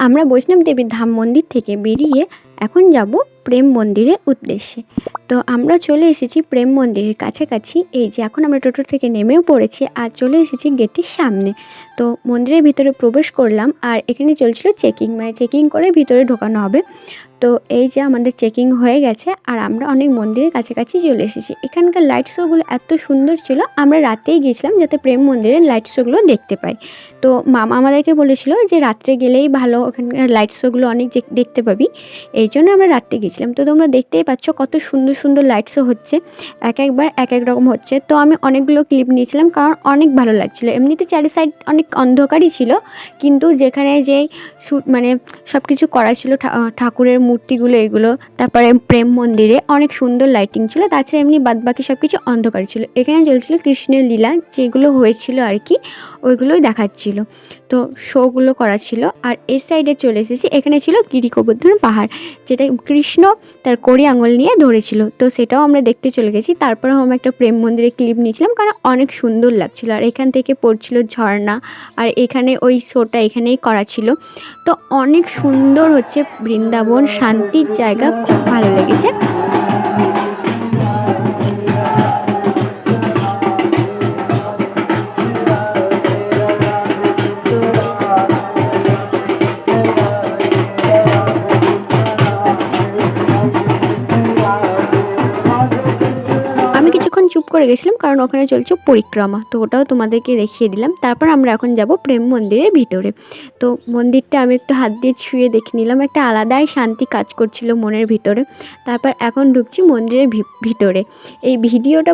আমরা বৈষ্ণব দেবীর ধাম মন্দির থেকে বেরিয়ে এখন যাব প্রেম মন্দিরের উদ্দেশ্যে। তো আমরা চলে এসেছি প্রেম মন্দিরের কাছাকাছি। এই যে এখন আমরা টোটো থেকে নেমেও পড়েছি আর চলে এসেছি গেটের সামনে। তো মন্দিরের ভিতরে প্রবেশ করলাম আর এখানে চলছিল চেকিং, মানে চেকিং করে ভিতরে ঢোকানো হবে। তো এই যে আমাদের চেকিং হয়ে গেছে আর আমরা অনেক মন্দিরের কাছাকাছি চলে এসেছি। এখানকার লাইট শোগুলো এত সুন্দর ছিল, আমরা রাতেই গিয়েছিলাম যাতে প্রেম মন্দিরের লাইট শোগুলো দেখতে পাই। তো মামা আমাদেরকে বলেছিল যে রাত্রে গেলেই ভালো, ওখানকার লাইট শোগুলো অনেক দেখতে পাবি, এই জন্য আমরা রাত্রে গেছিলাম। তো তোমরা দেখতেই পাচ্ছ কত সুন্দর সুন্দর লাইট শো হচ্ছে, একবার এক এক রকম হচ্ছে। তো আমি অনেকগুলো ক্লিপ নিয়েছিলাম কারণ অনেক ভালো লাগছিলো। এমনিতে চারি সাইড অনেক অন্ধকারই ছিল, কিন্তু যেখানে যেই মানে সব কিছু করা ছিল, ঠাকুরের মূর্তিগুলো এগুলো, তারপরে প্রেম মন্দিরে অনেক সুন্দর লাইটিং ছিল। তাছাড়া এমনি বাদবাকি সব কিছু অন্ধকার ছিল। এখানে চলছিল কৃষ্ণের লীলা, যেগুলো হয়েছিল আর কি, ওইগুলোই দেখাচ্ছিল। তো শোগুলো করা ছিল। আর এই সাইডে চলে এসেছি, এখানে ছিল গিরিগোবর্ধন পাহাড়, যেটা কৃষ্ণ তার কড়ি আঙুল নিয়ে ধরেছিল। তো সেটাও আমরা দেখতে চলে গেছি। তারপরে আমি একটা প্রেম মন্দিরে ক্লিপ নিয়েছিলাম কারণ অনেক সুন্দর লাগছিল। আর এখান থেকে পড়ছিল ঝর্ণা, আর এখানে ওই শোটা এখানেই করা ছিল। তো অনেক সুন্দর হচ্ছে বৃন্দাবন, শান্তির জায়গা, খুব ভালো লেগেছে। আমি কিছুক্ষণ চুপ করে গেছিলাম কারণ ওখানে চলছে পরিক্রমা, তো ওটাও তোমাদেরকে দেখিয়ে দিলাম। তারপর আমরা এখন যাব প্রেম মন্দিরের ভিতরে। তো মন্দিরটা আমি একটু হাত দিয়ে ছুঁয়ে দেখে নিলাম, একটা আলাদাই শান্তি কাজ করছিল মনের ভিতরে। তারপর এখন ঢুকছি মন্দিরের ভিতরে। এই ভিডিওটা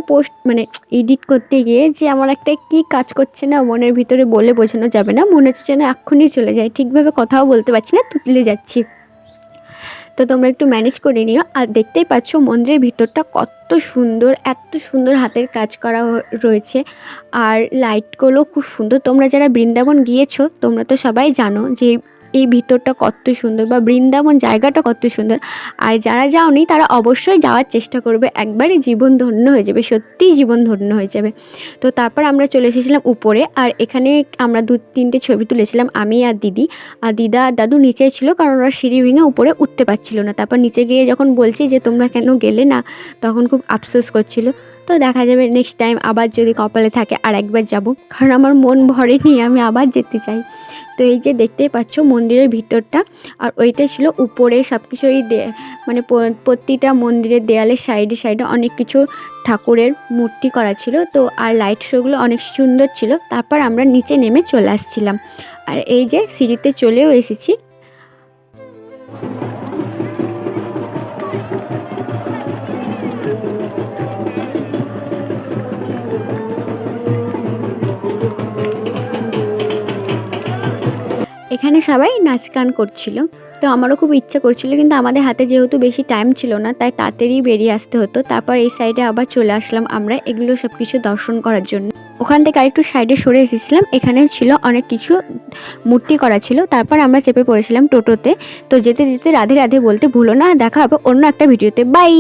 মানে এডিট করতে গিয়ে যে আমার একটা কি কাজ করছে না মনের ভিতরে, বলে বোঝানো যাবে না। মনে হচ্ছে যেন এক্ষুনি চলে যায়, ঠিকভাবে কথাও বলতে পারছি না, তুতলে যাচ্ছি। তো তোমরা একটু ম্যানেজ করে নিও। আর দেখতেই পাচ্ছ মন্দিরের ভিতরটা কত সুন্দর, এত সুন্দর হাতের কাজ করা রয়েছে, আর লাইটগুলো খুব সুন্দর। তোমরা যারা বৃন্দাবন গিয়েছো তোমরা তো সবাই জানো যে এই ভিতরটা কত সুন্দর, বা বৃন্দাবন জায়গাটা কত সুন্দর। আর যারা যাওনি তারা অবশ্যই যাওয়ার চেষ্টা করবে, একবারে জীবন ধন্য হয়ে যাবে, সত্যিই জীবন ধন্য হয়ে যাবে। তো তারপর আমরা চলে এসেছিলাম উপরে, আর এখানে আমরা 2-3টে ছবি তুলেছিলাম আমি আর দিদি। আর দিদা আর দাদু নিচে ছিল কারণ ওরা সিঁড়ি ভেঙে উপরে উঠতে পারছিল না। তারপর নিচে গিয়ে যখন বলছি যে তোমরা কেন গেলে না, তখন খুব আফসোস করছিল। তো দেখা যাবে নেক্সট টাইম আবার যদি কপালে থাকে আর একবার যাব, কারণ আমার মন ভরেনি, আমি আবার যেতে চাই। তো এই যে দেখতেই পাচ্ছ মন্দিরের ভিতরটা, আর ওইটা ছিল উপরে সব কিছু। এই মানে প্রতিটা মন্দিরের দেয়ালের সাইডে সাইডে অনেক কিছু ঠাকুরের মূর্তি করা ছিল। তো আর লাইট শোগুলো অনেক সুন্দর ছিল। তারপর আমরা নিচে নেমে চলে আসছিলাম, আর এই যে সিঁড়িতে চলেও এসেছি। এখানে সবাই নাচ গান করছিল। তো আমারও খুব ইচ্ছা করছিল, কিন্তু আমাদের হাতে যেহেতু বেশি টাইম ছিল না, তাই তাড়াতাড়ি বেরিয়ে আসতে হতো। তারপর এই সাইডে আবার চলে আসলাম আমরা এগুলো সব কিছু দর্শন করার জন্য। ওখান থেকে আরেকটু সাইডে সরে এসেছিলাম, এখানে ছিল অনেক কিছু মূর্তি করা ছিল। তারপর আমরা চেপে পড়েছিলাম টোটোতে। তো যেতে যেতে রাধে রাধে বলতে ভুলো না। দেখা হবে অন্য একটা ভিডিওতে, বাই।